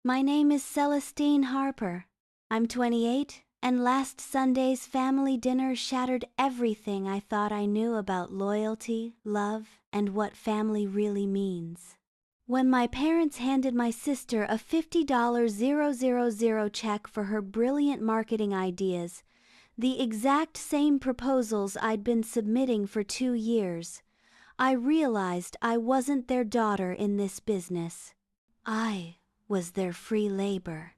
My name is Celestine Harper. I'm 28, and last Sunday's family dinner shattered everything I thought I knew about loyalty, love, and what family really means. When my parents handed my sister a $50,000 check for her brilliant marketing ideas, the exact same proposals I'd been submitting for 2 years, I realized I wasn't their daughter in this business. I was their free labor.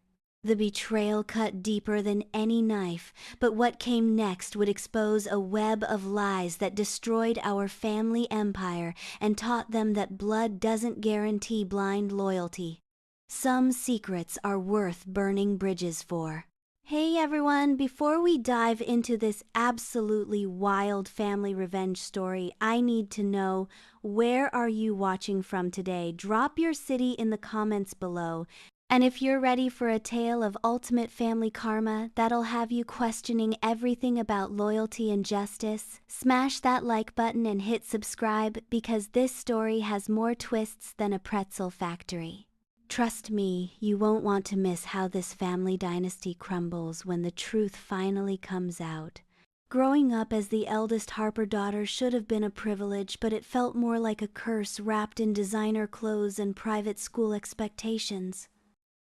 The betrayal cut deeper than any knife, but what came next would expose a web of lies that destroyed our family empire and taught them that blood doesn't guarantee blind loyalty. Some secrets are worth burning bridges for. Hey everyone, before we dive into this absolutely wild family revenge story, I need to know, where are you watching from today? Drop your city in the comments below. And if you're ready for a tale of ultimate family karma that'll have you questioning everything about loyalty and justice, smash that like button and hit subscribe, because this story has more twists than a pretzel factory. Trust me, you won't want to miss how this family dynasty crumbles when the truth finally comes out. Growing up as the eldest Harper daughter should have been a privilege, but it felt more like a curse wrapped in designer clothes and private school expectations.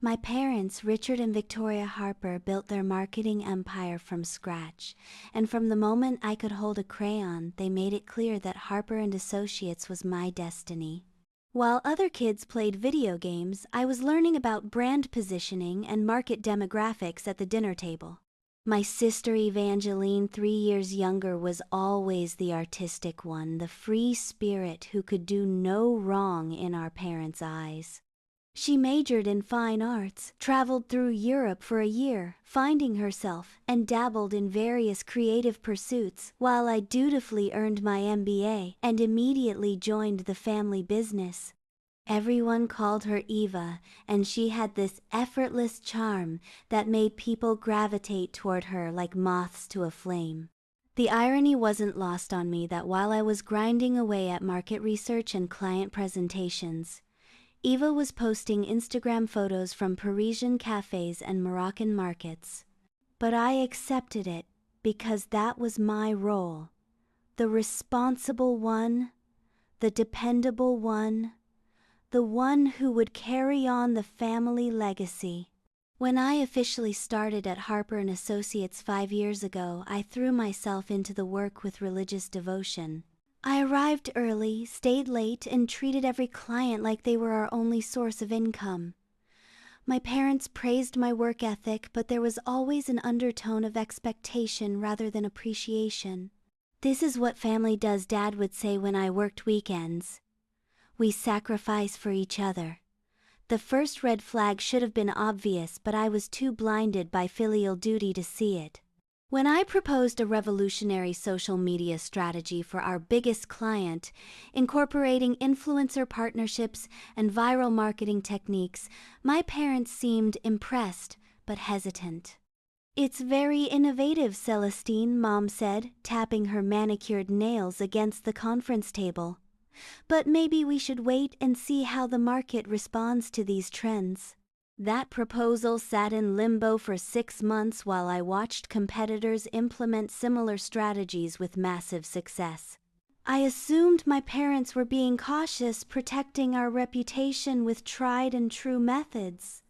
My parents, Richard and Victoria Harper, built their marketing empire from scratch, and from the moment I could hold a crayon, they made it clear that Harper and Associates was my destiny. While other kids played video games, I was learning about brand positioning and market demographics at the dinner table. My sister Evangeline, 3 years younger, was always the artistic one, the free spirit who could do no wrong in our parents' eyes. She majored in fine arts, traveled through Europe for a year, finding herself, and dabbled in various creative pursuits, while I dutifully earned my MBA and immediately joined the family business. Everyone called her Eva, and she had this effortless charm that made people gravitate toward her like moths to a flame. The irony wasn't lost on me that while I was grinding away at market research and client presentations, Eva was posting Instagram photos from Parisian cafes and Moroccan markets. But I accepted it because that was my role. The responsible one, the dependable one, the one who would carry on the family legacy. When I officially started at Harper & Associates 5 years ago, I threw myself into the work with religious devotion. I arrived early, stayed late, and treated every client like they were our only source of income. My parents praised my work ethic, but there was always an undertone of expectation rather than appreciation. "This is what family does," Dad would say when I worked weekends. "We sacrifice for each other." The first red flag should have been obvious, but I was too blinded by filial duty to see it. When I proposed a revolutionary social media strategy for our biggest client, incorporating influencer partnerships and viral marketing techniques, my parents seemed impressed but hesitant. "It's very innovative, Celestine," Mom said, tapping her manicured nails against the conference table. "But maybe we should wait and see how the market responds to these trends." That proposal sat in limbo for 6 months while I watched competitors implement similar strategies with massive success. I assumed my parents were being cautious, protecting our reputation with tried and true methods.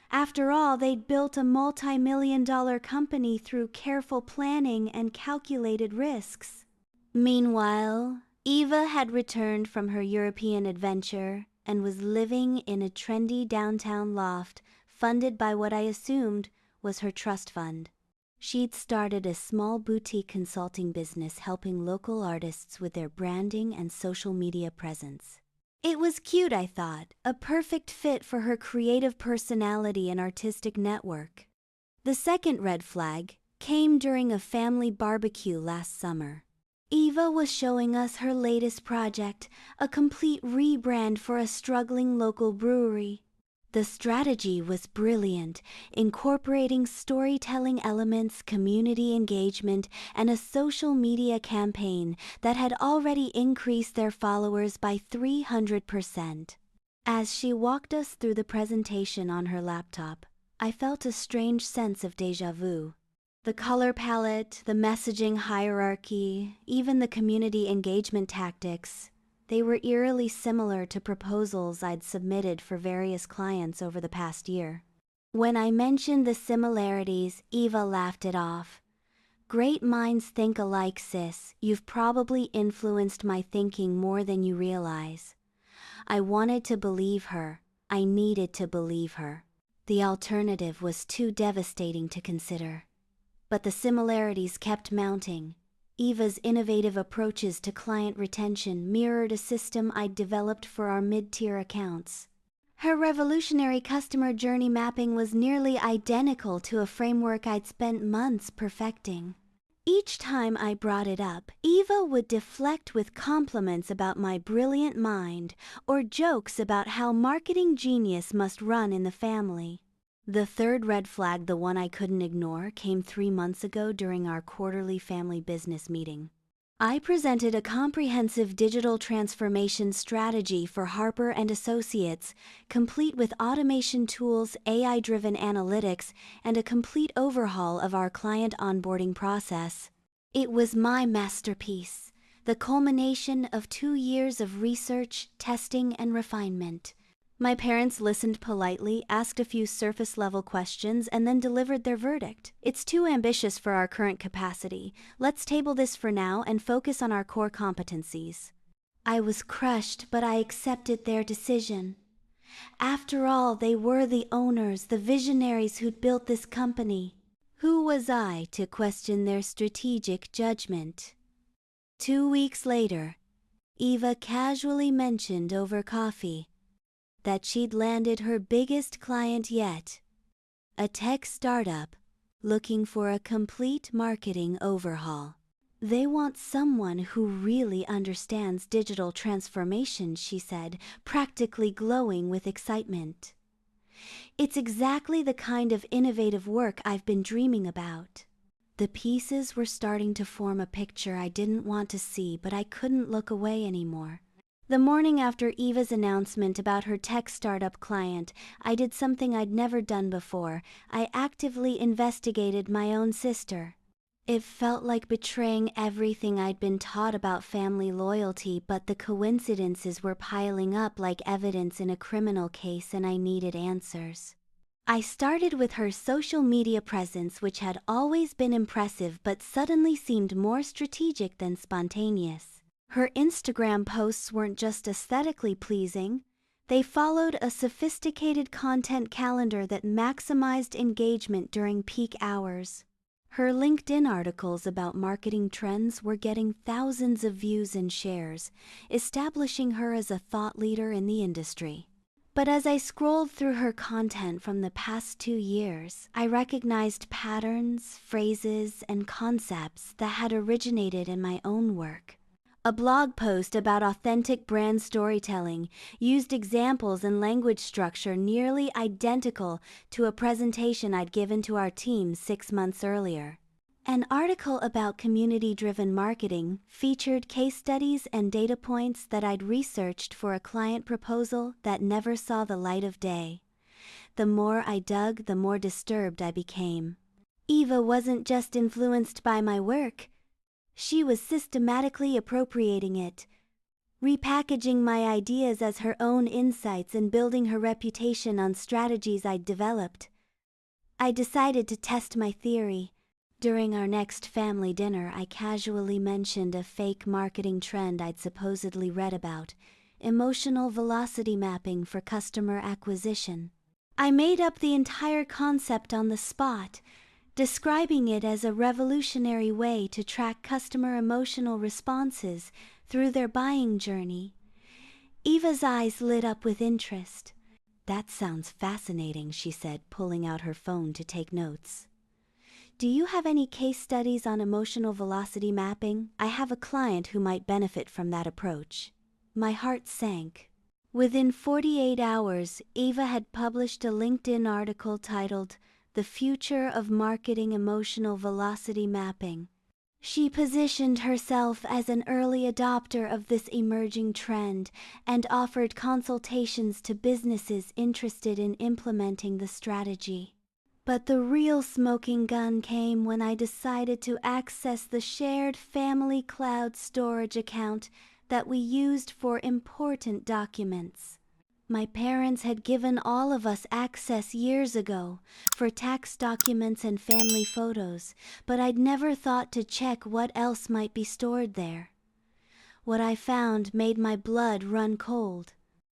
After all, they'd built a multi-million-dollar company through careful planning and calculated risks. Meanwhile, Eva had returned from her European adventure and was living in a trendy downtown loft funded by what I assumed was her trust fund. She'd started a small boutique consulting business helping local artists with their branding and social media presence. It was cute, I thought, a perfect fit for her creative personality and artistic network. The second red flag came during a family barbecue last summer. Eva was showing us her latest project, a complete rebrand for a struggling local brewery. The strategy was brilliant, incorporating storytelling elements, community engagement, and a social media campaign that had already increased their followers by 300%. As she walked us through the presentation on her laptop, I felt a strange sense of déjà vu. The color palette, the messaging hierarchy, even the community engagement tactics, they were eerily similar to proposals I'd submitted for various clients over the past year. When I mentioned the similarities, Eva laughed it off. "Great minds think alike, sis. You've probably influenced my thinking more than you realize." I wanted to believe her. I needed to believe her. The alternative was too devastating to consider. But the similarities kept mounting. Eva's innovative approaches to client retention mirrored a system I'd developed for our mid-tier accounts. Her revolutionary customer journey mapping was nearly identical to a framework I'd spent months perfecting. Each time I brought it up, Eva would deflect with compliments about my brilliant mind or jokes about how marketing genius must run in the family. The third red flag, the one I couldn't ignore, came 3 months ago during our quarterly family business meeting. I presented a comprehensive digital transformation strategy for Harper and Associates, complete with automation tools, AI-driven analytics, and a complete overhaul of our client onboarding process. It was my masterpiece, the culmination of 2 years of research, testing, and refinement. My parents listened politely, asked a few surface-level questions, and then delivered their verdict. "It's too ambitious for our current capacity. Let's table this for now and focus on our core competencies." I was crushed, but I accepted their decision. After all, they were the owners, the visionaries who'd built this company. Who was I to question their strategic judgment? 2 weeks later, Eva casually mentioned over coffee that she'd landed her biggest client yet, a tech startup looking for a complete marketing overhaul. "They want someone who really understands digital transformation," she said, practically glowing with excitement. "It's exactly the kind of innovative work I've been dreaming about." The pieces were starting to form a picture I didn't want to see, but I couldn't look away anymore. The morning after Eva's announcement about her tech startup client, I did something I'd never done before. I actively investigated my own sister. It felt like betraying everything I'd been taught about family loyalty, but the coincidences were piling up like evidence in a criminal case, and I needed answers. I started with her social media presence, which had always been impressive but suddenly seemed more strategic than spontaneous. Her Instagram posts weren't just aesthetically pleasing, they followed a sophisticated content calendar that maximized engagement during peak hours. Her LinkedIn articles about marketing trends were getting thousands of views and shares, establishing her as a thought leader in the industry. But as I scrolled through her content from the past 2 years, I recognized patterns, phrases, and concepts that had originated in my own work. A blog post about authentic brand storytelling used examples and language structure nearly identical to a presentation I'd given to our team 6 months earlier. An article about community-driven marketing featured case studies and data points that I'd researched for a client proposal that never saw the light of day. The more I dug, the more disturbed I became. Eva wasn't just influenced by my work. She was systematically appropriating it, repackaging my ideas as her own insights and building her reputation on strategies I'd developed. I decided to test my theory. During our next family dinner, I casually mentioned a fake marketing trend I'd supposedly read about: emotional velocity mapping for customer acquisition. I made up the entire concept on the spot, describing it as a revolutionary way to track customer emotional responses through their buying journey. Eva's eyes lit up with interest. "That sounds fascinating," she said, pulling out her phone to take notes. "Do you have any case studies on emotional velocity mapping? I have a client who might benefit from that approach." My heart sank. Within 48 hours, Eva had published a LinkedIn article titled "The Future of Marketing Emotional Velocity Mapping." She positioned herself as an early adopter of this emerging trend and offered consultations to businesses interested in implementing the strategy. But the real smoking gun came when I decided to access the shared family cloud storage account that we used for important documents. My parents had given all of us access years ago for tax documents and family photos, but I'd never thought to check what else might be stored there. What I found made my blood run cold.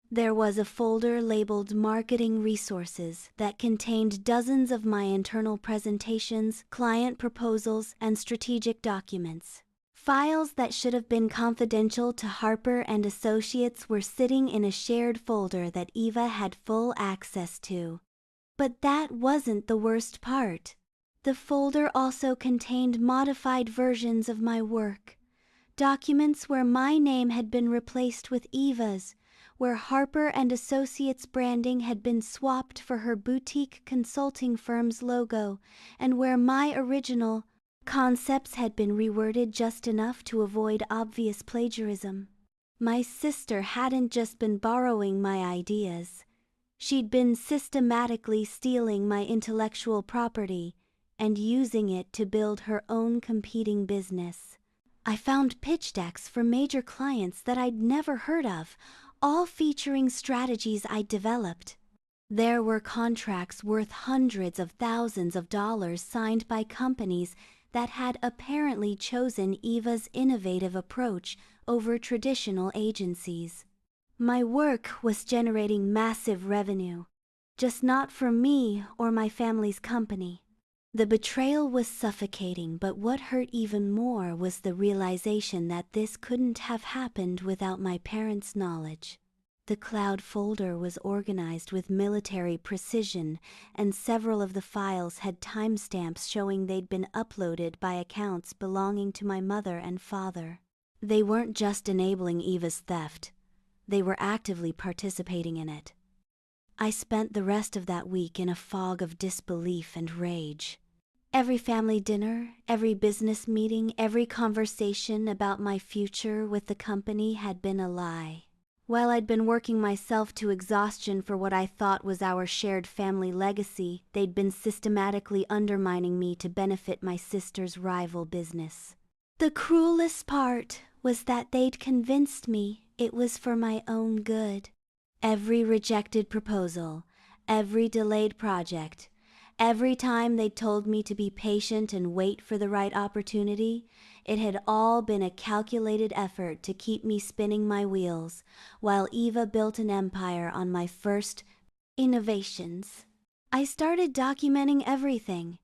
There was a folder labeled Marketing Resources that contained dozens of my internal presentations, client proposals, and strategic documents. Files that should have been confidential to Harper and Associates were sitting in a shared folder that Eva had full access to. But that wasn't the worst part. The folder also contained modified versions of my work. Documents where my name had been replaced with Eva's, where Harper and Associates branding had been swapped for her boutique consulting firm's logo, and where my original concepts had been reworded just enough to avoid obvious plagiarism. My sister hadn't just been borrowing my ideas. She'd been systematically stealing my intellectual property and using it to build her own competing business. I found pitch decks for major clients that I'd never heard of, all featuring strategies I'd developed. There were contracts worth hundreds of thousands of dollars signed by companies that had apparently chosen Eva's innovative approach over traditional agencies. My work was generating massive revenue, just not for me or my family's company. The betrayal was suffocating, but what hurt even more was the realization that this couldn't have happened without my parents' knowledge. The cloud folder was organized with military precision, and several of the files had timestamps showing they'd been uploaded by accounts belonging to my mother and father. They weren't just enabling Eva's theft, they were actively participating in it. I spent the rest of that week in a fog of disbelief and rage. Every family dinner, every business meeting, every conversation about my future with the company had been a lie. While I'd been working myself to exhaustion for what I thought was our shared family legacy, they'd been systematically undermining me to benefit my sister's rival business. The cruelest part was that they'd convinced me it was for my own good. Every rejected proposal, every delayed project, every time they told me to be patient and wait for the right opportunity, it had all been a calculated effort to keep me spinning my wheels, while Eva built an empire on my first innovations. I started documenting everything.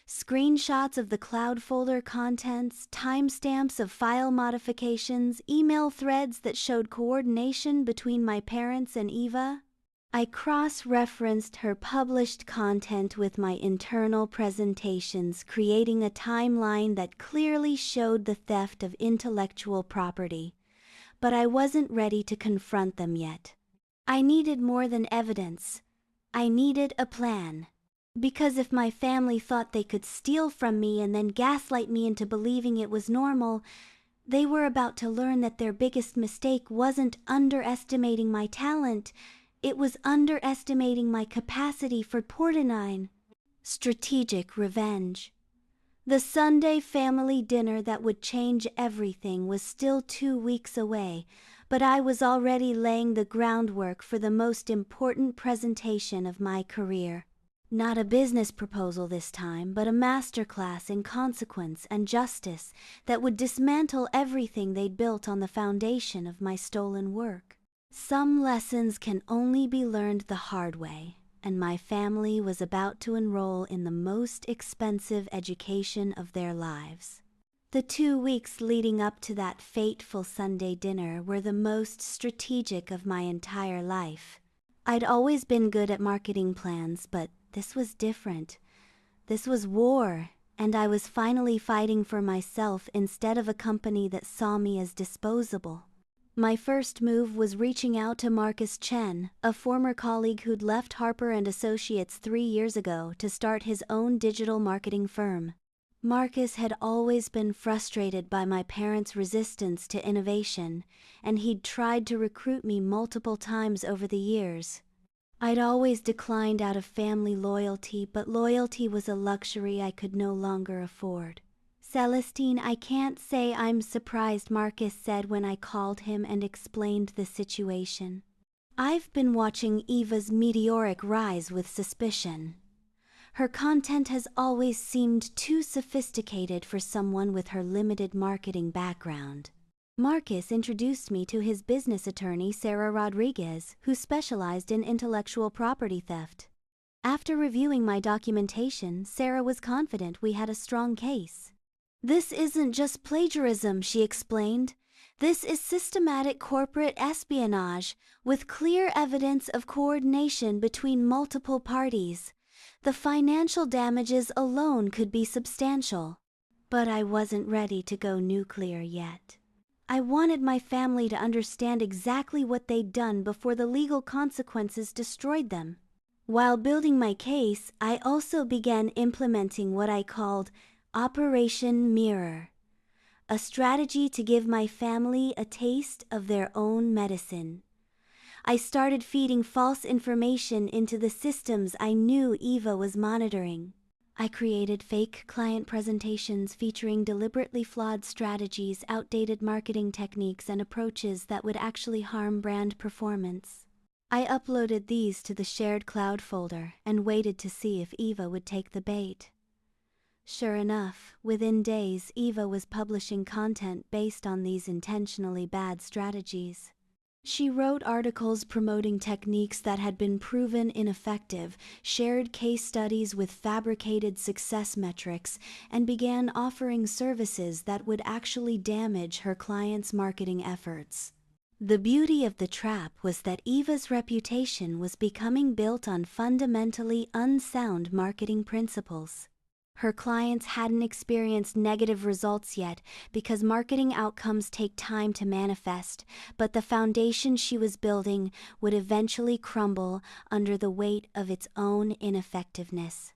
Screenshots of the cloud folder contents, timestamps of file modifications, email threads that showed coordination between my parents and Eva. I cross-referenced her published content with my internal presentations, creating a timeline that clearly showed the theft of intellectual property. But I wasn't ready to confront them yet. I needed more than evidence. I needed a plan. Because if my family thought they could steal from me and then gaslight me into believing it was normal, they were about to learn that their biggest mistake wasn't underestimating my talent, it was underestimating my capacity for portonine. Strategic revenge. The Sunday family dinner that would change everything was still 2 weeks away, but I was already laying the groundwork for the most important presentation of my career. Not a business proposal this time, but a masterclass in consequence and justice that would dismantle everything they'd built on the foundation of my stolen work. Some lessons can only be learned the hard way, and my family was about to enroll in the most expensive education of their lives. The 2 weeks leading up to that fateful Sunday dinner were the most strategic of my entire life. I'd always been good at marketing plans, but this was different. This was war, and I was finally fighting for myself instead of a company that saw me as disposable. My first move was reaching out to Marcus Chen, a former colleague who'd left Harper and Associates 3 years ago to start his own digital marketing firm. Marcus had always been frustrated by my parents' resistance to innovation, and he'd tried to recruit me multiple times over the years. I'd always declined out of family loyalty, but loyalty was a luxury I could no longer afford. "Celestine, I can't say I'm surprised," Marcus said when I called him and explained the situation. "I've been watching Eva's meteoric rise with suspicion. Her content has always seemed too sophisticated for someone with her limited marketing background." Marcus introduced me to his business attorney, Sarah Rodriguez, who specialized in intellectual property theft. After reviewing my documentation, Sarah was confident we had a strong case. "This isn't just plagiarism," she explained. "This is systematic corporate espionage, with clear evidence of coordination between multiple parties. The financial damages alone could be substantial." But I wasn't ready to go nuclear yet. I wanted my family to understand exactly what they'd done before the legal consequences destroyed them. While building my case, I also began implementing what I called Operation Mirror, a strategy to give my family a taste of their own medicine. I started feeding false information into the systems I knew Eva was monitoring. I created fake client presentations featuring deliberately flawed strategies, outdated marketing techniques, and approaches that would actually harm brand performance. I uploaded these to the shared cloud folder and waited to see if Eva would take the bait. Sure enough, within days, Eva was publishing content based on these intentionally bad strategies. She wrote articles promoting techniques that had been proven ineffective, shared case studies with fabricated success metrics, and began offering services that would actually damage her clients' marketing efforts. The beauty of the trap was that Eva's reputation was becoming built on fundamentally unsound marketing principles. Her clients hadn't experienced negative results yet because marketing outcomes take time to manifest, but the foundation she was building would eventually crumble under the weight of its own ineffectiveness.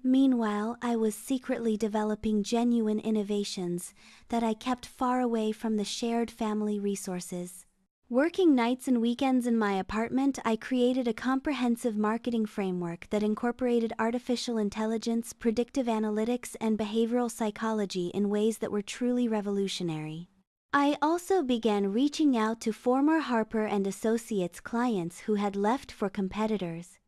Meanwhile, I was secretly developing genuine innovations that I kept far away from the shared family resources. Working nights and weekends in my apartment, I created a comprehensive marketing framework that incorporated artificial intelligence, predictive analytics, and behavioral psychology in ways that were truly revolutionary. I also began reaching out to former Harper and Associates clients who had left for competitors.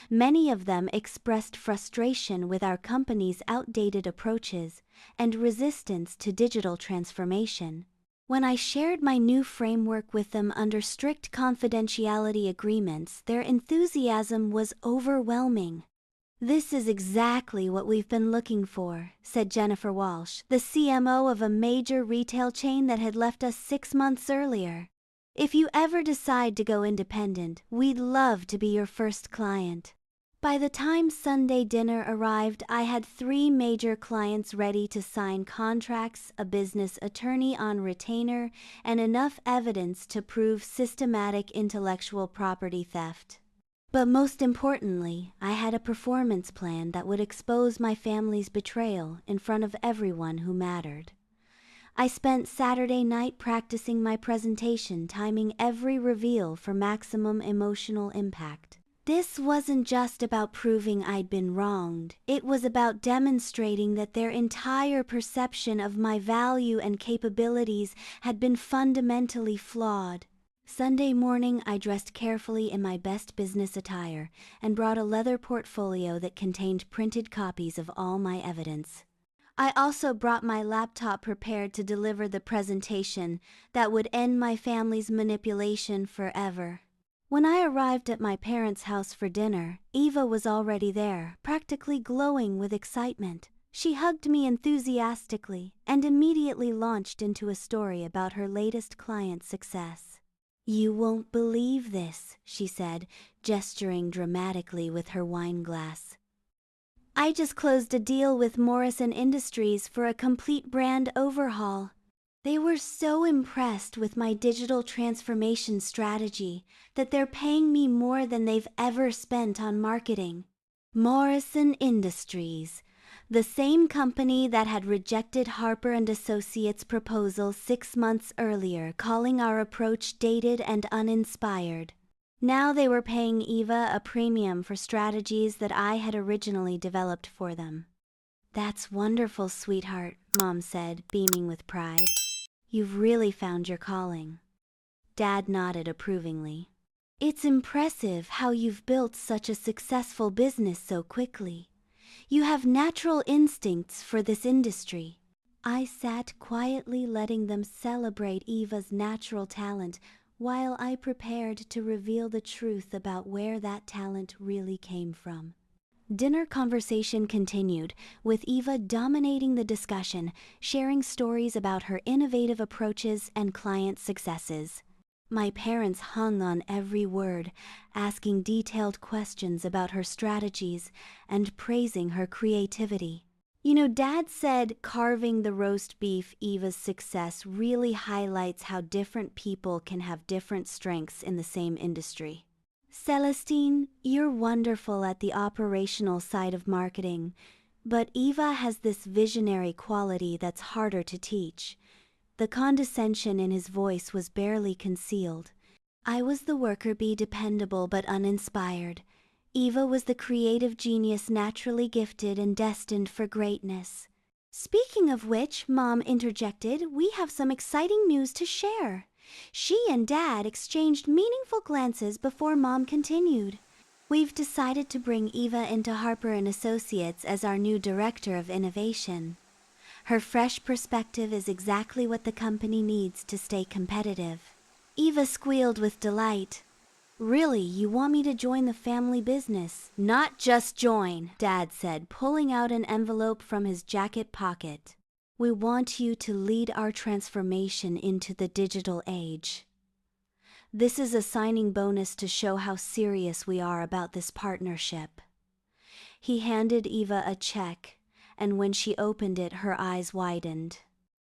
Many of them expressed frustration with our company's outdated approaches and resistance to digital transformation. When I shared my new framework with them under strict confidentiality agreements, their enthusiasm was overwhelming. "This is exactly what we've been looking for," said Jennifer Walsh, the CMO of a major retail chain that had left us 6 months earlier. "If you ever decide to go independent, we'd love to be your first client." By the time Sunday dinner arrived, I had 3 major clients ready to sign contracts, a business attorney on retainer, and enough evidence to prove systematic intellectual property theft. But most importantly, I had a performance plan that would expose my family's betrayal in front of everyone who mattered. I spent Saturday night practicing my presentation, timing every reveal for maximum emotional impact. This wasn't just about proving I'd been wronged. It was about demonstrating that their entire perception of my value and capabilities had been fundamentally flawed. Sunday morning, I dressed carefully in my best business attire and brought a leather portfolio that contained printed copies of all my evidence. I also brought my laptop prepared to deliver the presentation that would end my family's manipulation forever. When I arrived at my parents' house for dinner, Eva was already there, practically glowing with excitement. She hugged me enthusiastically and immediately launched into a story about her latest client's success. "You won't believe this," she said, gesturing dramatically with her wine glass. "I just closed a deal with Morrison Industries for a complete brand overhaul. They were so impressed with my digital transformation strategy that they're paying me more than they've ever spent on marketing." Morrison Industries, The same company that had rejected Harper and Associates' proposal 6 months earlier, calling our approach dated and uninspired. Now they were paying Eva a premium for strategies that I had originally developed for them. "That's wonderful, sweetheart," Mom said, beaming with pride. "You've really found your calling." Dad nodded approvingly. "It's impressive how you've built such a successful business so quickly. You have natural instincts for this industry." I sat quietly letting them celebrate Eva's natural talent while I prepared to reveal the truth about where that talent really came from. Dinner conversation continued, with Eva dominating the discussion, sharing stories about her innovative approaches and client successes. My parents hung on every word, asking detailed questions about her strategies and praising her creativity. "You know, Dad said carving the roast beef Eva's success really highlights how different people can have different strengths in the same industry. Celestine, you're wonderful at the operational side of marketing, but Eva has this visionary quality that's harder to teach." The condescension in his voice was barely concealed. I was the worker bee, dependable but uninspired. Eva was the creative genius, naturally gifted and destined for greatness. "Speaking of which," Mom interjected, "we have some exciting news to share." She and Dad exchanged meaningful glances before Mom continued. "We've decided to bring Eva into Harper and Associates as our new director of innovation. Her fresh perspective is exactly what the company needs to stay competitive." Eva squealed with delight. "Really, you want me to join the family business?" "Not just join," Dad said, pulling out an envelope from his jacket pocket. "We want you to lead our transformation into the digital age. This is a signing bonus to show how serious we are about this partnership." He handed Eva a check, and when she opened it, her eyes widened.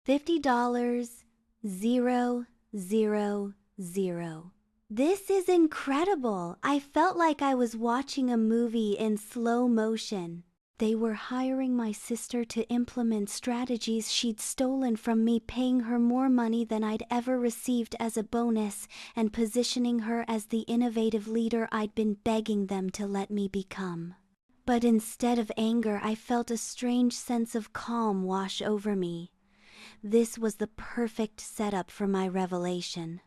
$50, 0, 0, 0. "This is incredible. I felt like I was watching a movie in slow motion." They were hiring my sister to implement strategies she'd stolen from me, paying her more money than I'd ever received as a bonus, and positioning her as the innovative leader I'd been begging them to let me become. But instead of anger, I felt a strange sense of calm wash over me. This was the perfect setup for my revelation.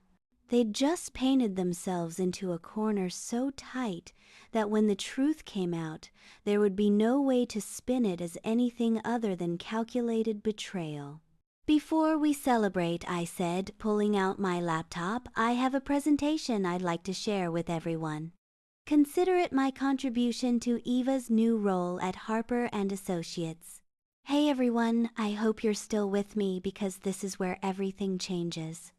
They'd just painted themselves into a corner so tight that when the truth came out, there would be no way to spin it as anything other than calculated betrayal. "Before we celebrate," I said, pulling out my laptop, "I have a presentation I'd like to share with everyone. Consider it my contribution to Eva's new role at Harper and Associates." Hey everyone, I hope you're still with me because this is where everything changes.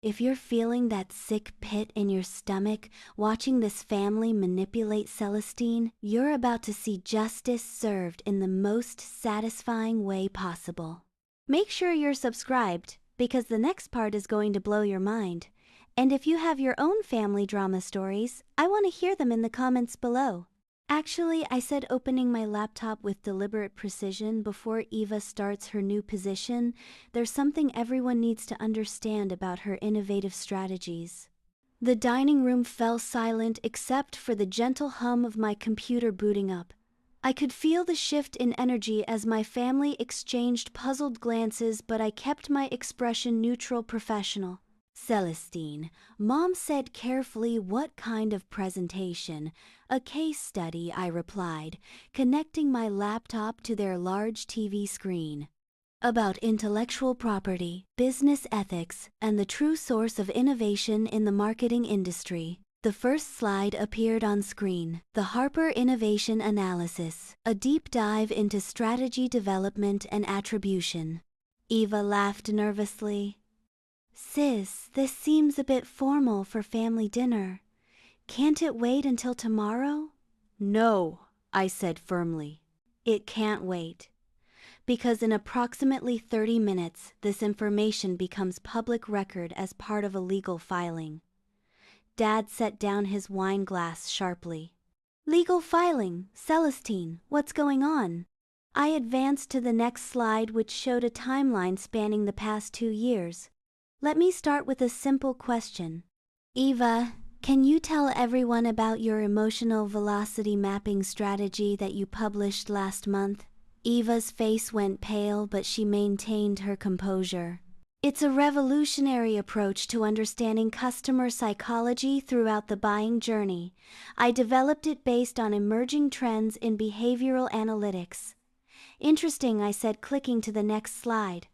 If you're feeling that sick pit in your stomach watching this family manipulate Celestine, you're about to see justice served in the most satisfying way possible. Make sure you're subscribed because the next part is going to blow your mind. And if you have your own family drama stories, I want to hear them in the comments below. Actually, I said opening my laptop with deliberate precision before Eva starts her new position. There's something everyone needs to understand about her innovative strategies. The dining room fell silent except for the gentle hum of my computer booting up. I could feel the shift in energy as my family exchanged puzzled glances, but I kept my expression neutral, professional. "Celestine," Mom said carefully. "What kind of presentation?" "A case study," I replied, connecting my laptop to their large TV screen. "About intellectual property, business ethics, and the true source of innovation in the marketing industry." The first slide appeared on screen. "The Harper Innovation Analysis, a deep dive into strategy development and attribution." Eva laughed nervously. "Sis, this seems a bit formal for family dinner. Can't it wait until tomorrow?" "No," I said firmly. "It can't wait. Because in approximately 30 minutes, this information becomes public record as part of a legal filing." Dad set down his wine glass sharply. "Legal filing? Celestine, what's going on?" I advanced to the next slide, which showed a timeline spanning the past 2 years. Let me start with a simple question. Eva, can you tell everyone about your emotional velocity mapping strategy that you published last month? Eva's face went pale, but she maintained her composure. It's a revolutionary approach to understanding customer psychology throughout the buying journey. I developed it based on emerging trends in behavioral analytics. Interesting, I said, clicking to the next slide.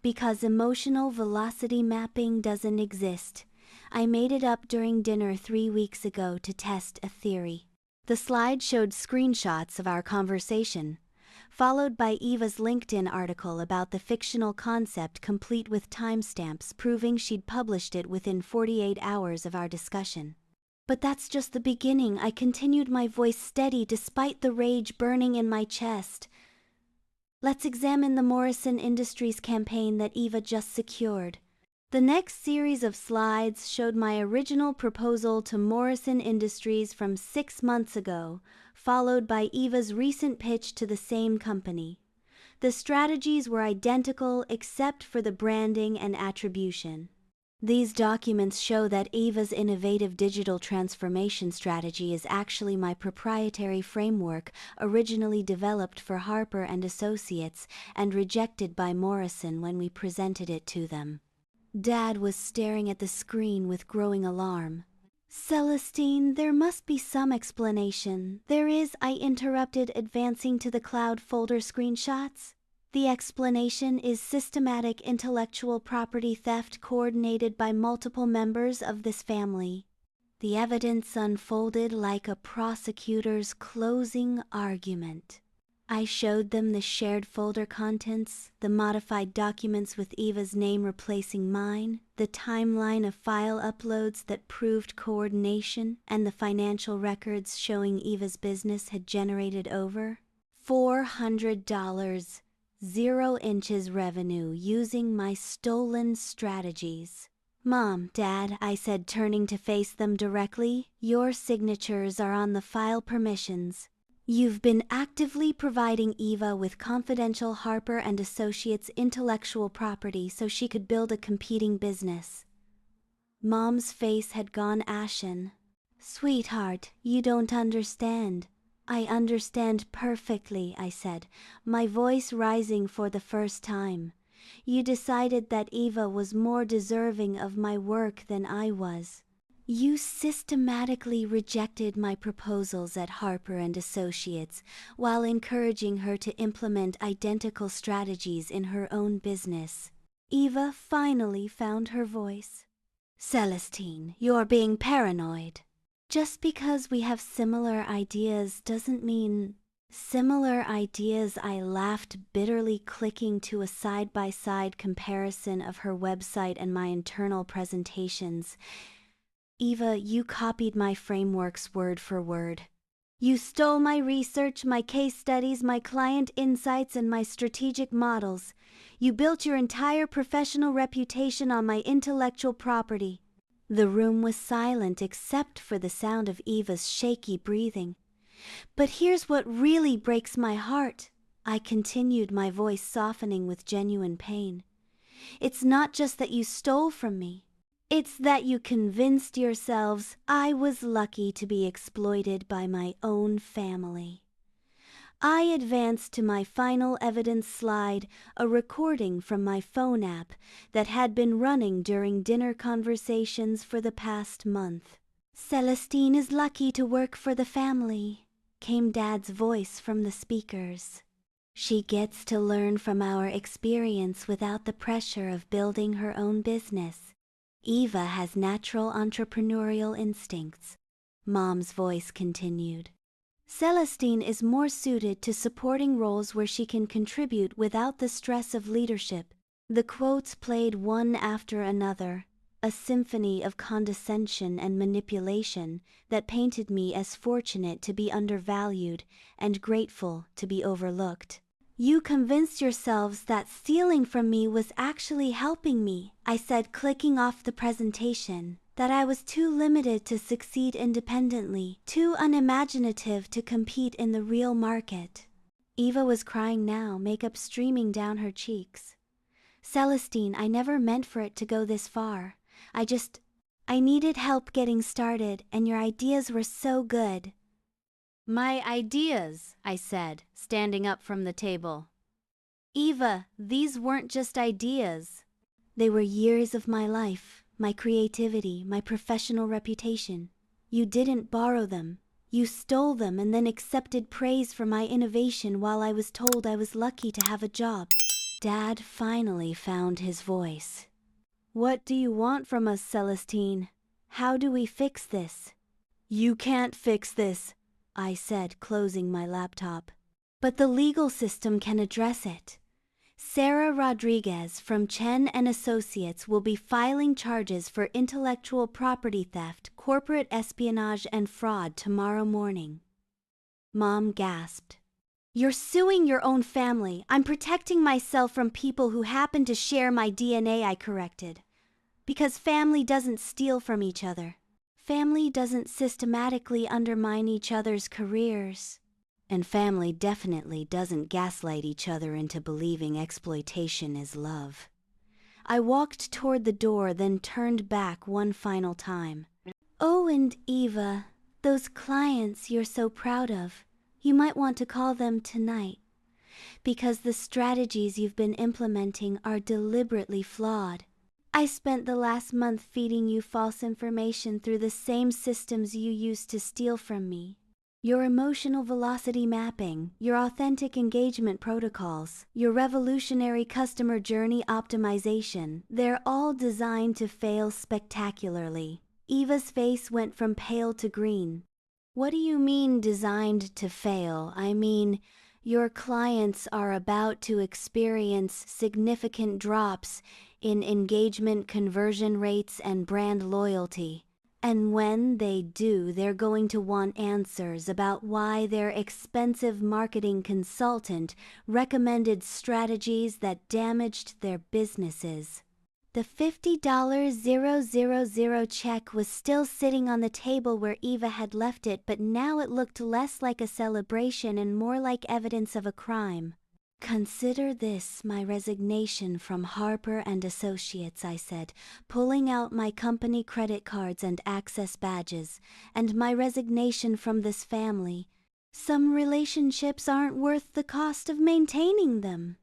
Because emotional velocity mapping doesn't exist. I made it up during dinner 3 weeks ago to test a theory. The slide showed screenshots of our conversation, followed by Eva's LinkedIn article about the fictional concept, complete with timestamps proving she'd published it within 48 hours of our discussion. But that's just the beginning, I continued, my voice steady despite the rage burning in my chest. Let's examine the Morrison Industries campaign that Eva just secured. The next series of slides showed my original proposal to Morrison Industries from 6 months ago, followed by Eva's recent pitch to the same company. The strategies were identical except for the branding and attribution. These documents show that Eva's innovative digital transformation strategy is actually my proprietary framework, originally developed for Harper and Associates and rejected by Morrison when we presented it to them. Dad was staring at the screen with growing alarm. Celestine, there must be some explanation. There is, I interrupted, advancing to the cloud folder screenshots. The explanation is systematic intellectual property theft coordinated by multiple members of this family. The evidence unfolded like a prosecutor's closing argument. I showed them the shared folder contents, the modified documents with Eva's name replacing mine, the timeline of file uploads that proved coordination, and the financial records showing Eva's business had generated over $400, 0 inches revenue using my stolen strategies. Mom, Dad, I said, turning to face them directly, your signatures are on the file permissions. You've been actively providing Eva with confidential Harper and Associates intellectual property so she could build a competing business. Mom's face had gone ashen. Sweetheart, you don't understand. I understand perfectly, I said, my voice rising for the first time. You decided that Eva was more deserving of my work than I was. You systematically rejected my proposals at Harper and Associates while encouraging her to implement identical strategies in her own business. Eva finally found her voice. Celestine, you're being paranoid. Just because we have similar ideas doesn't mean... Similar ideas, I laughed bitterly, clicking to a side-by-side comparison of her website and my internal presentations. Eva, you copied my frameworks word for word. You stole my research, my case studies, my client insights, and my strategic models. You built your entire professional reputation on my intellectual property. The room was silent except for the sound of Eva's shaky breathing. But here's what really breaks my heart, I continued, my voice softening with genuine pain. It's not just that you stole from me. It's that you convinced yourselves I was lucky to be exploited by my own family. I advanced to my final evidence slide, a recording from my phone app that had been running during dinner conversations for the past month. Celestine is lucky to work for the family, came Dad's voice from the speakers. She gets to learn from our experience without the pressure of building her own business. Eva has natural entrepreneurial instincts, Mom's voice continued. Celestine is more suited to supporting roles where she can contribute without the stress of leadership. The quotes played one after another, a symphony of condescension and manipulation that painted me as fortunate to be undervalued and grateful to be overlooked. You convinced yourselves that stealing from me was actually helping me, I said, clicking off the presentation, that I was too limited to succeed independently, too unimaginative to compete in the real market. Eva was crying now, makeup streaming down her cheeks. Celestine, I never meant for it to go this far. I needed help getting started, and your ideas were so good. My ideas, I said, standing up from the table. Eva, these weren't just ideas. They were years of my life, my creativity, my professional reputation. You didn't borrow them. You stole them and then accepted praise for my innovation while I was told I was lucky to have a job. Dad finally found his voice. What do you want from us, Celestine? How do we fix this? You can't fix this, I said, closing my laptop. But the legal system can address it. Sarah Rodriguez from Chen and Associates will be filing charges for intellectual property theft, corporate espionage, and fraud tomorrow morning. Mom gasped. You're suing your own family. I'm protecting myself from people who happen to share my DNA, I corrected. Because family doesn't steal from each other. Family doesn't systematically undermine each other's careers. And family definitely doesn't gaslight each other into believing exploitation is love. I walked toward the door, then turned back one final time. Oh, and Eva, those clients you're so proud of, you might want to call them tonight. Because the strategies you've been implementing are deliberately flawed. I spent the last month feeding you false information through the same systems you used to steal from me. Your emotional velocity mapping, your authentic engagement protocols, your revolutionary customer journey optimization, they're all designed to fail spectacularly. Eva's face went from pale to green. What do you mean designed to fail? I mean, your clients are about to experience significant drops in engagement conversion rates and brand loyalty. And when they do, they're going to want answers about why their expensive marketing consultant recommended strategies that damaged their businesses. The $50,000 check was still sitting on the table where Eva had left it, but now it looked less like a celebration and more like evidence of a crime. Consider this my resignation from Harper and Associates, I said, pulling out my company credit cards and access badges, and my resignation from this family. Some relationships aren't worth the cost of maintaining them.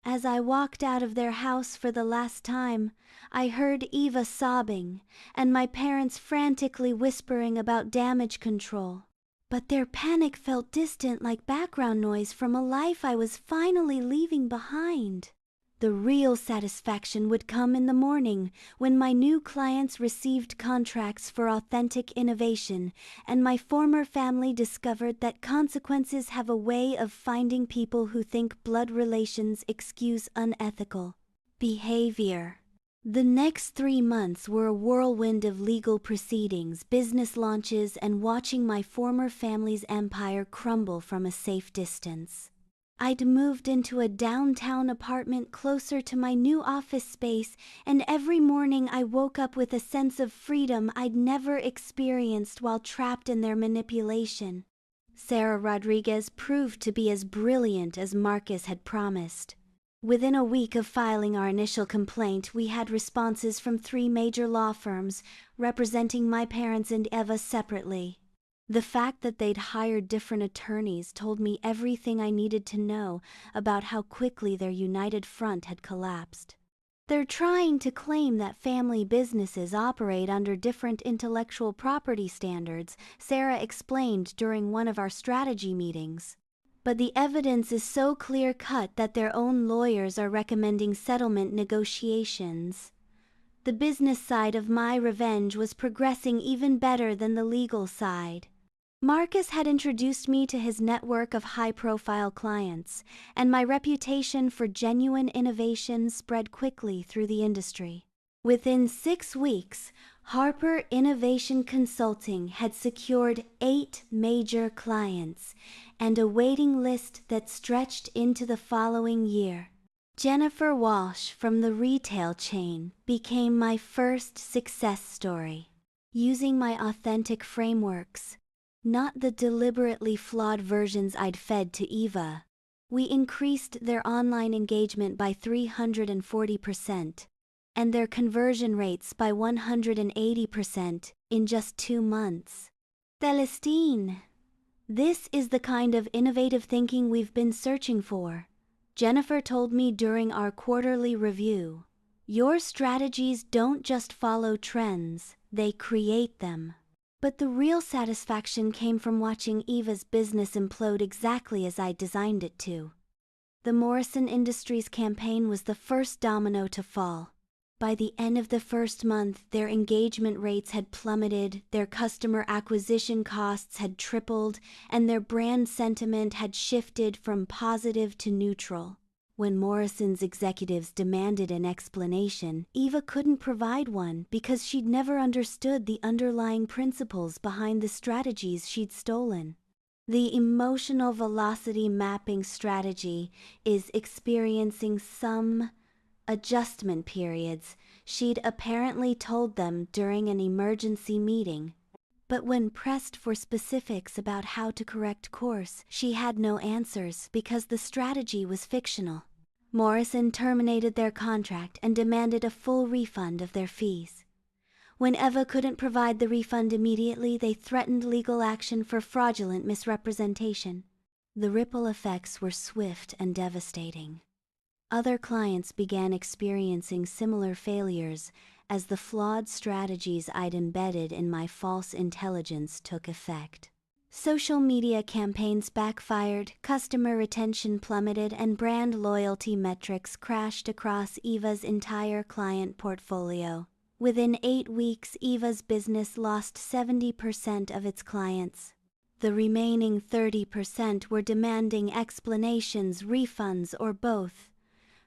As I walked out of their house for the last time, I heard Eva sobbing, and my parents frantically whispering about damage control. But their panic felt distant, like background noise from a life I was finally leaving behind. The real satisfaction would come in the morning, when my new clients received contracts for authentic innovation, and my former family discovered that consequences have a way of finding people who think blood relations excuse unethical behavior. The next 3 months were a whirlwind of legal proceedings, business launches, and watching my former family's empire crumble from a safe distance. I'd moved into a downtown apartment closer to my new office space, and every morning I woke up with a sense of freedom I'd never experienced while trapped in their manipulation. Sarah Rodriguez proved to be as brilliant as Marcus had promised. Within a week of filing our initial complaint, we had responses from 3 major law firms representing my parents and Eva separately. The fact that they'd hired different attorneys told me everything I needed to know about how quickly their united front had collapsed. They're trying to claim that family businesses operate under different intellectual property standards, Sarah explained during one of our strategy meetings. But the evidence is so clear-cut that their own lawyers are recommending settlement negotiations. The business side of my revenge was progressing even better than the legal side. Marcus had introduced me to his network of high-profile clients, and my reputation for genuine innovation spread quickly through the industry. Within 6 weeks, Harper Innovation Consulting had secured 8 major clients and a waiting list that stretched into the following year. Jennifer Walsh from the retail chain became my first success story. Using my authentic frameworks, not the deliberately flawed versions I'd fed to Eva, We increased their online engagement by 340% and their conversion rates by 180% in just 2 months. Celestine, this is the kind of innovative thinking we've been searching for. Jennifer told me during our quarterly review. Your strategies don't just follow trends, they create them. But the real satisfaction came from watching Eva's business implode exactly as I designed it to. The Morrison Industries campaign was the first domino to fall. By the end of the first month, their engagement rates had plummeted, their customer acquisition costs had tripled, and their brand sentiment had shifted from positive to neutral. When Morrison's executives demanded an explanation, Eva couldn't provide one because she'd never understood the underlying principles behind the strategies she'd stolen. The emotional velocity mapping strategy is experiencing some adjustment periods, she'd apparently told them during an emergency meeting. But when pressed for specifics about how to correct course, she had no answers because the strategy was fictional. Morrison terminated their contract and demanded a full refund of their fees. When Eva couldn't provide the refund immediately, they threatened legal action for fraudulent misrepresentation. The ripple effects were swift and devastating. Other clients began experiencing similar failures as the flawed strategies I'd embedded in my false intelligence took effect. Social media campaigns backfired, customer retention plummeted, and brand loyalty metrics crashed across Eva's entire client portfolio. Within 8 weeks, Eva's business lost 70% of its clients. The remaining 30% were demanding explanations, refunds, or both.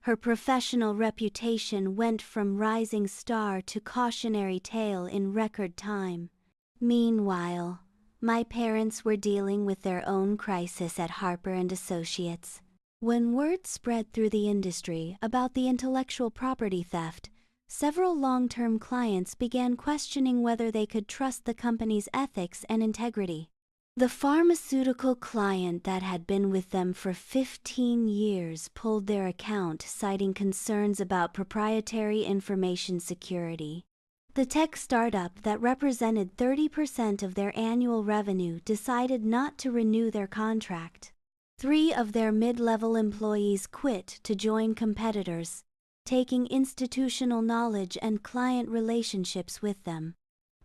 Her professional reputation went from rising star to cautionary tale in record time. Meanwhile, my parents were dealing with their own crisis at Harper and Associates. When word spread through the industry about the intellectual property theft, several long-term clients began questioning whether they could trust the company's ethics and integrity. The pharmaceutical client that had been with them for 15 years pulled their account, citing concerns about proprietary information security. The tech startup that represented 30% of their annual revenue decided not to renew their contract. 3 of their mid-level employees quit to join competitors, taking institutional knowledge and client relationships with them.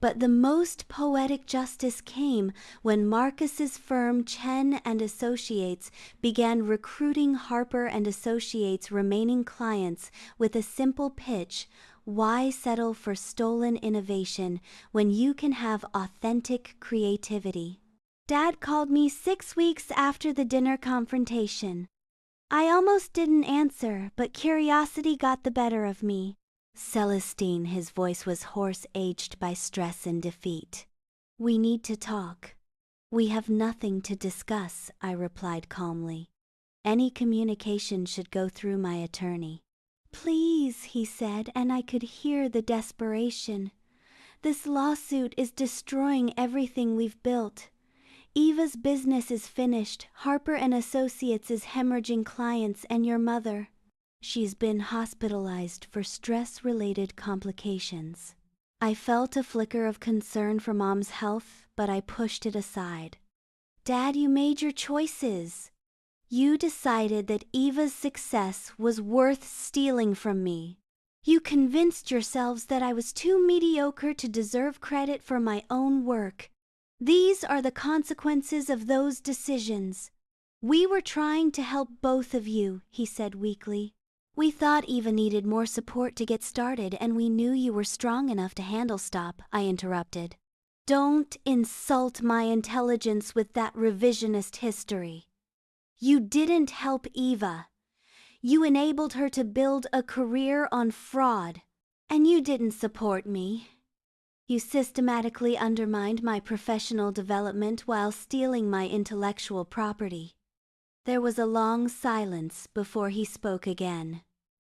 But the most poetic justice came when Marcus's firm Chen and Associates began recruiting Harper and Associates' remaining clients with a simple pitch: why settle for stolen innovation when you can have authentic creativity? Dad called me 6 weeks after the dinner confrontation. I almost didn't answer, but curiosity got the better of me. Celestine, his voice was hoarse, aged by stress and defeat. We need to talk. We have nothing to discuss, I replied calmly. Any communication should go through my attorney. Please, he said, and I could hear the desperation. This lawsuit is destroying everything we've built. Eva's business is finished, Harper and Associates is hemorrhaging clients, and your mother. She's been hospitalized for stress-related complications. I felt a flicker of concern for Mom's health, but I pushed it aside. Dad, you made your choices. You decided that Eva's success was worth stealing from me. You convinced yourselves that I was too mediocre to deserve credit for my own work. These are the consequences of those decisions. We were trying to help both of you, he said weakly. We thought Eva needed more support to get started, and we knew you were strong enough to handle. Stop, I interrupted. Don't insult my intelligence with that revisionist history. You didn't help Eva. You enabled her to build a career on fraud. And you didn't support me. You systematically undermined my professional development while stealing my intellectual property. There was a long silence before he spoke again.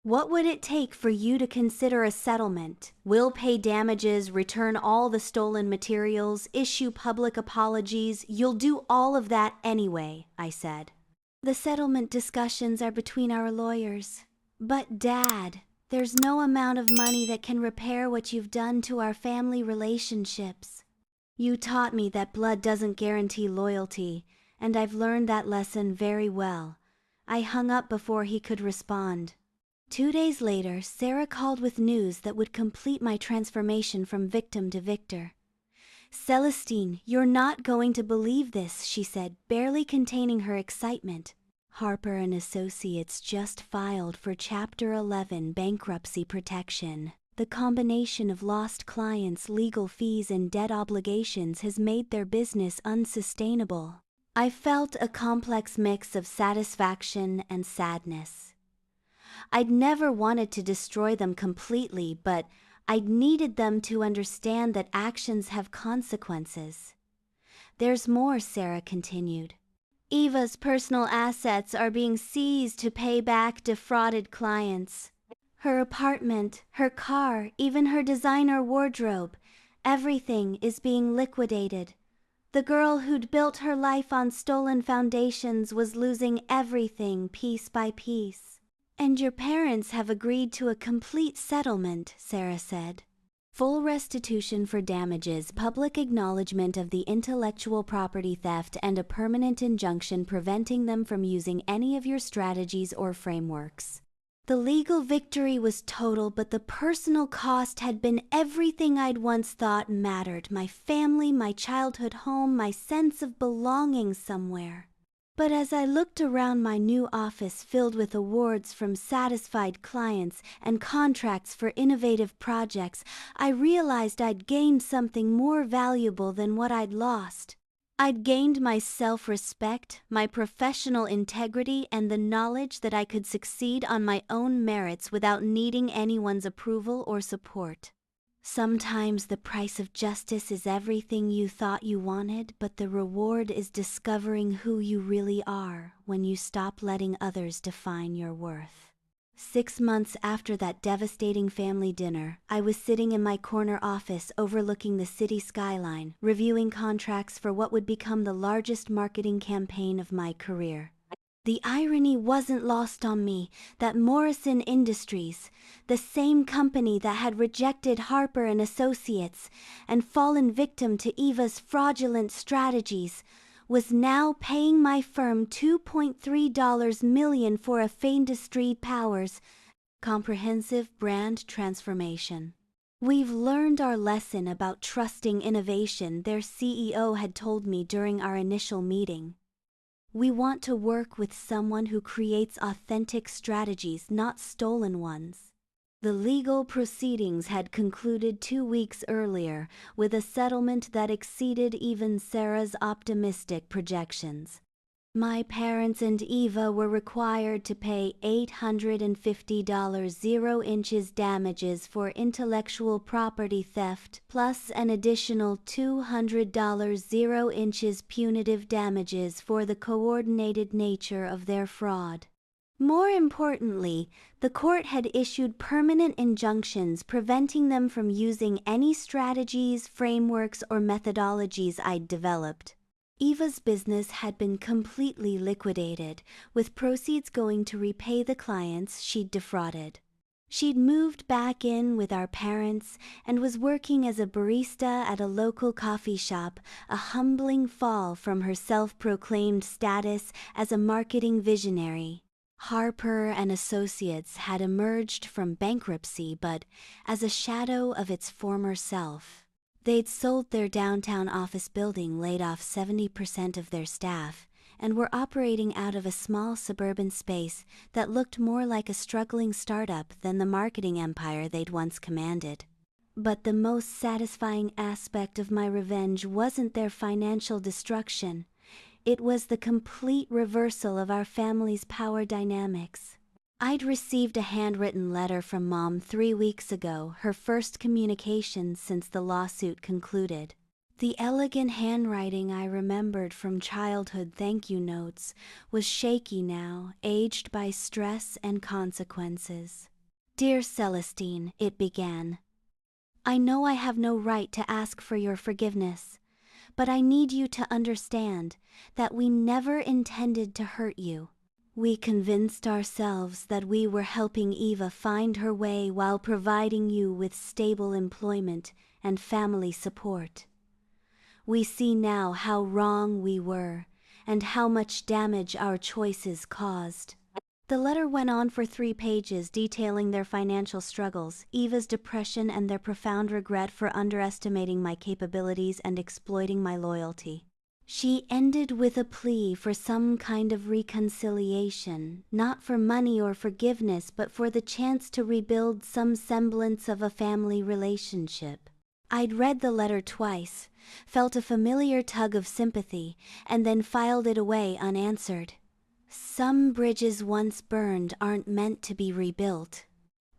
What would it take for you to consider a settlement? We'll pay damages, return all the stolen materials, issue public apologies. You'll do all of that anyway, I said. The settlement discussions are between our lawyers. But Dad, there's no amount of money that can repair what you've done to our family relationships. You taught me that blood doesn't guarantee loyalty, and I've learned that lesson very well. I hung up before he could respond. 2 days later, Sarah called with news that would complete my transformation from victim to victor. "Celestine, you're not going to believe this," she said, barely containing her excitement. "Harper and Associates just filed for Chapter 11 bankruptcy protection. The combination of lost clients, legal fees, and debt obligations has made their business unsustainable." I felt a complex mix of satisfaction and sadness. I'd never wanted to destroy them completely, but I'd needed them to understand that actions have consequences. "There's more," Sarah continued. "Eva's personal assets are being seized to pay back defrauded clients. Her apartment, her car, even her designer wardrobe, everything is being liquidated. The girl who'd built her life on stolen foundations was losing everything piece by piece." "And your parents have agreed to a complete settlement," Sarah said. "Full restitution for damages, public acknowledgement of the intellectual property theft, and a permanent injunction preventing them from using any of your strategies or frameworks." The legal victory was total, but the personal cost had been everything I'd once thought mattered: my family, my childhood home, my sense of belonging somewhere. But as I looked around my new office filled with awards from satisfied clients and contracts for innovative projects, I realized I'd gained something more valuable than what I'd lost. I'd gained my self-respect, my professional integrity, and the knowledge that I could succeed on my own merits without needing anyone's approval or support. Sometimes the price of justice is everything you thought you wanted, but the reward is discovering who you really are when you stop letting others define your worth. 6 months after that devastating family dinner, I was sitting in my corner office overlooking the city skyline, reviewing contracts for what would become the largest marketing campaign of my career. The irony wasn't lost on me that Morrison Industries, the same company that had rejected Harper and Associates and fallen victim to Eva's fraudulent strategies, was now paying my firm $2.3 million for a Feindustry Powers comprehensive brand transformation. "We've learned our lesson about trusting innovation," their CEO had told me during our initial meeting. "We want to work with someone who creates authentic strategies, not stolen ones." The legal proceedings had concluded 2 weeks earlier with a settlement that exceeded even Sarah's optimistic projections. My parents and Eva were required to pay $850 0-inches damages for intellectual property theft, plus an additional $200 0-inches punitive damages for the coordinated nature of their fraud. More importantly, the court had issued permanent injunctions preventing them from using any strategies, frameworks, or methodologies I'd developed. Eva's business had been completely liquidated, with proceeds going to repay the clients she'd defrauded. She'd moved back in with our parents and was working as a barista at a local coffee shop, a humbling fall from her self-proclaimed status as a marketing visionary. Harper and Associates had emerged from bankruptcy, but as a shadow of its former self. They'd sold their downtown office building, laid off 70% of their staff, and were operating out of a small suburban space that looked more like a struggling startup than the marketing empire they'd once commanded. But the most satisfying aspect of my revenge wasn't their financial destruction. It was the complete reversal of our family's power dynamics. I'd received a handwritten letter from Mom 3 weeks ago, her first communication since the lawsuit concluded. The elegant handwriting I remembered from childhood thank you notes was shaky now, aged by stress and consequences. "Dear Celestine," it began, "I know I have no right to ask for your forgiveness, but I need you to understand that we never intended to hurt you. We convinced ourselves that we were helping Eva find her way while providing you with stable employment and family support. We see now how wrong we were and how much damage our choices caused." The letter went on for 3 pages, detailing their financial struggles, Eva's depression, and their profound regret for underestimating my capabilities and exploiting my loyalty. She ended with a plea for some kind of reconciliation, not for money or forgiveness, but for the chance to rebuild some semblance of a family relationship. I'd read the letter twice, felt a familiar tug of sympathy, and then filed it away unanswered. Some bridges once burned aren't meant to be rebuilt.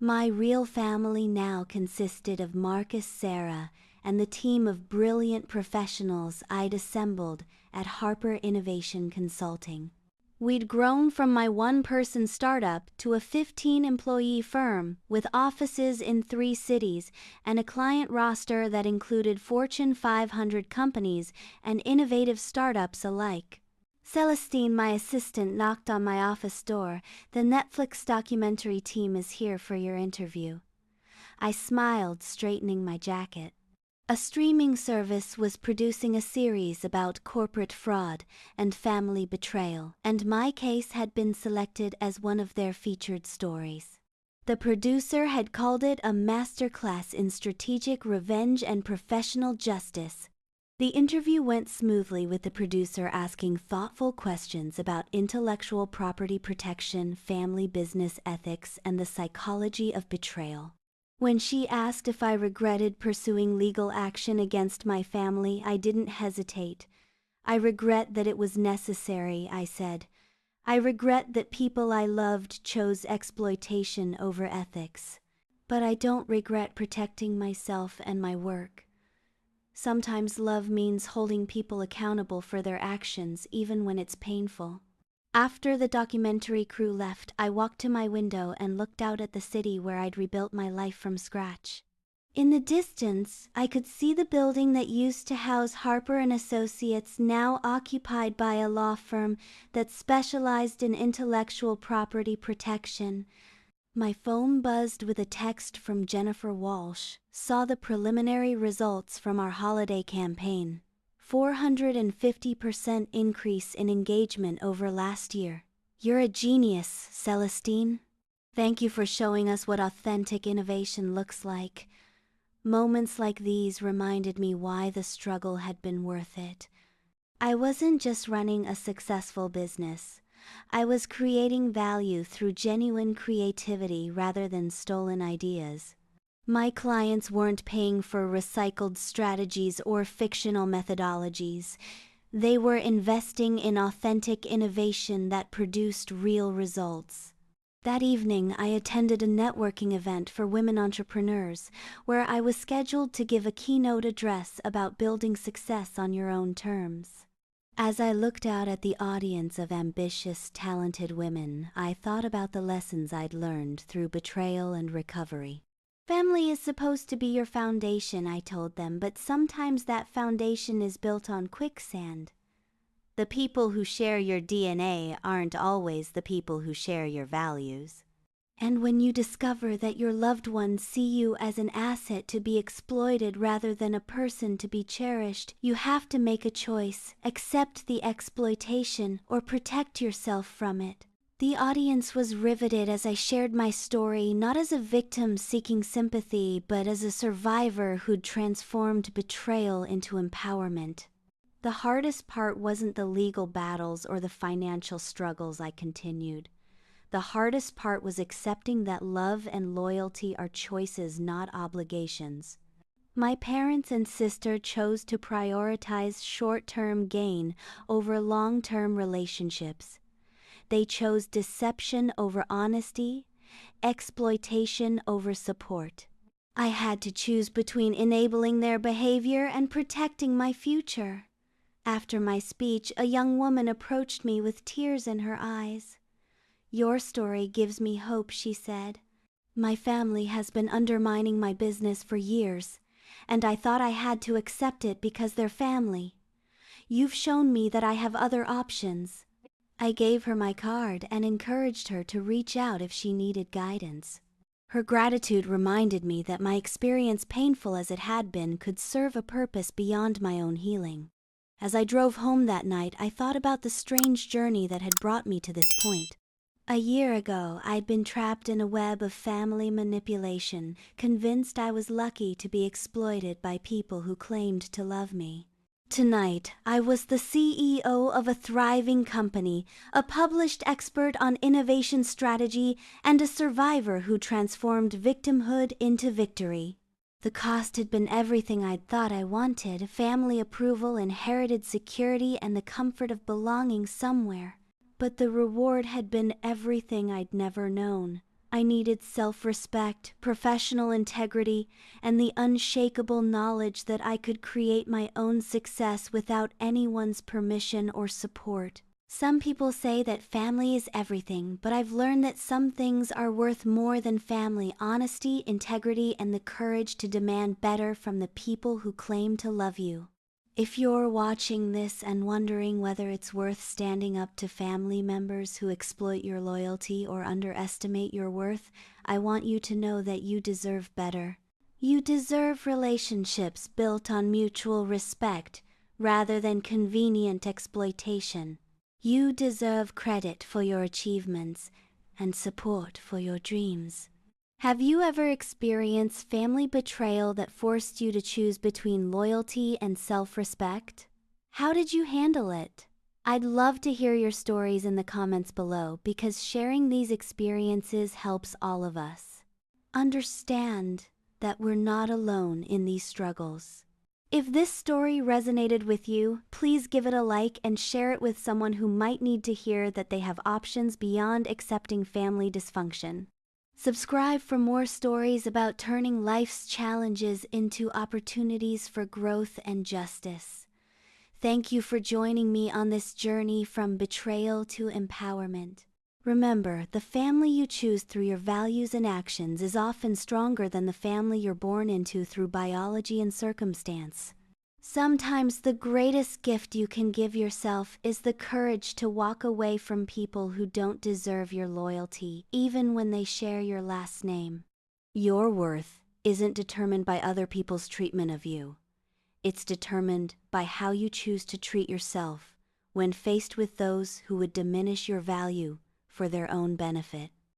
My real family now consisted of Marcus, Sarah, and the team of brilliant professionals I'd assembled at Harper Innovation Consulting. We'd grown from my one-person startup to a 15-employee firm with offices in 3 cities and a client roster that included Fortune 500 companies and innovative startups alike. Celestine, my assistant, knocked on my office door. "The Netflix documentary team is here for your interview." I smiled, straightening my jacket. A streaming service was producing a series about corporate fraud and family betrayal, and my case had been selected as one of their featured stories. The producer had called it a masterclass in strategic revenge and professional justice. The interview went smoothly, with the producer asking thoughtful questions about intellectual property protection, family business ethics, and the psychology of betrayal. When she asked if I regretted pursuing legal action against my family, I didn't hesitate. "I regret that it was necessary," I said. "I regret that people I loved chose exploitation over ethics. But I don't regret protecting myself and my work. Sometimes love means holding people accountable for their actions, even when it's painful." After the documentary crew left, I walked to my window and looked out at the city where I'd rebuilt my life from scratch. In the distance, I could see the building that used to house Harper and Associates, now occupied by a law firm that specialized in intellectual property protection. My phone buzzed with a text from Jennifer Walsh. "Saw the preliminary results from our holiday campaign. 450% increase in engagement over last year. You're a genius, Celestine. Thank you for showing us what authentic innovation looks like." Moments like these reminded me why the struggle had been worth it. I wasn't just running a successful business. I was creating value through genuine creativity rather than stolen ideas. My clients weren't paying for recycled strategies or fictional methodologies. They were investing in authentic innovation that produced real results. That evening, I attended a networking event for women entrepreneurs, where I was scheduled to give a keynote address about building success on your own terms. As I looked out at the audience of ambitious, talented women, I thought about the lessons I'd learned through betrayal and recovery. "Family is supposed to be your foundation," I told them, "but sometimes that foundation is built on quicksand. The people who share your DNA aren't always the people who share your values. And when you discover that your loved ones see you as an asset to be exploited rather than a person to be cherished, you have to make a choice: accept the exploitation or protect yourself from it." The audience was riveted as I shared my story, not as a victim seeking sympathy, but as a survivor who'd transformed betrayal into empowerment. The hardest part wasn't the legal battles or the financial struggles, I continued. The hardest part was accepting that love and loyalty are choices, not obligations. My parents and sister chose to prioritize short-term gain over long-term relationships. They chose deception over honesty, exploitation over support. I had to choose between enabling their behavior and protecting my future. After my speech, a young woman approached me with tears in her eyes. "Your story gives me hope," she said. "My family has been undermining my business for years, and I thought I had to accept it because they're family. You've shown me that I have other options." I gave her my card and encouraged her to reach out if she needed guidance. Her gratitude reminded me that my experience, painful as it had been, could serve a purpose beyond my own healing. As I drove home that night, I thought about the strange journey that had brought me to this point. A year ago, I'd been trapped in a web of family manipulation, convinced I was lucky to be exploited by people who claimed to love me. Tonight, I was the CEO of a thriving company, a published expert on innovation strategy, and a survivor who transformed victimhood into victory. The cost had been everything I'd thought I wanted: family approval, inherited security, and the comfort of belonging somewhere. But the reward had been everything I'd never known. I needed self-respect, professional integrity, and the unshakable knowledge that I could create my own success without anyone's permission or support. Some people say that family is everything, but I've learned that some things are worth more than family: honesty, integrity, and the courage to demand better from the people who claim to love you. If you're watching this and wondering whether it's worth standing up to family members who exploit your loyalty or underestimate your worth, I want you to know that you deserve better. You deserve relationships built on mutual respect rather than convenient exploitation. You deserve credit for your achievements and support for your dreams. Have you ever experienced family betrayal that forced you to choose between loyalty and self-respect? How did you handle it? I'd love to hear your stories in the comments below, because sharing these experiences helps all of us understand that we're not alone in these struggles. If this story resonated with you, please give it a like and share it with someone who might need to hear that they have options beyond accepting family dysfunction. Subscribe for more stories about turning life's challenges into opportunities for growth and justice. Thank you for joining me on this journey from betrayal to empowerment. Remember, the family you choose through your values and actions is often stronger than the family you're born into through biology and circumstance. Sometimes the greatest gift you can give yourself is the courage to walk away from people who don't deserve your loyalty, even when they share your last name. Your worth isn't determined by other people's treatment of you. It's determined by how you choose to treat yourself when faced with those who would diminish your value for their own benefit.